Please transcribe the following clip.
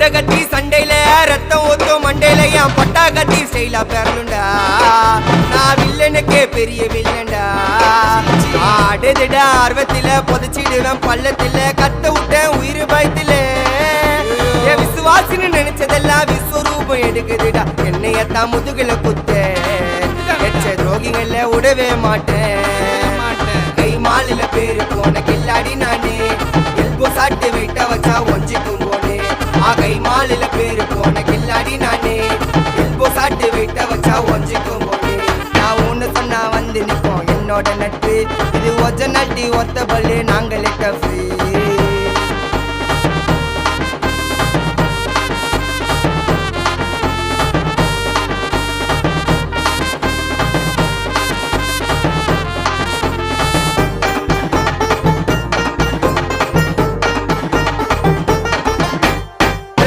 பட்ட கட்டி சண்டையில ரத்தம் ஊத்தும் மண்டையில என் பட்டா கட்டி ஸ்டைலா பேரலுண்டா நான் வில்லனுக்கே பெரிய வில்லன்டா ஆடுதுடா ஆர்வத்தில புதைச்சிடுவேன் பள்ளத்தில கத்த விட்டேன் உயிர் பயத்தில என் விசுவாசின்னு நினைச்சதெல்லாம் விஸ்வரூபம் எடுக்குதுடா என்னையத்தான் முதுகுல குத்த எச்ச துரோகிகள விடவே மாட்டேன் கை மாலில பேரு போன கில்லாடி நானே எல்போ சாட்டு வெயிட்ட வச்சா ஒஞ்சிக்கும் போனே கை மாலில பேரு போன கில்லாடி நானே எல்போ சாட்டு வெயிட்ட வச்சா ஒஞ்சிக்கும் போனே நான் ஒண்ணு சொன்னா வந்து நிப்போம் என்னோட நட்பு இது ஒஜ நட்டி ஒத்த பல்லு நாங்களே டஃபு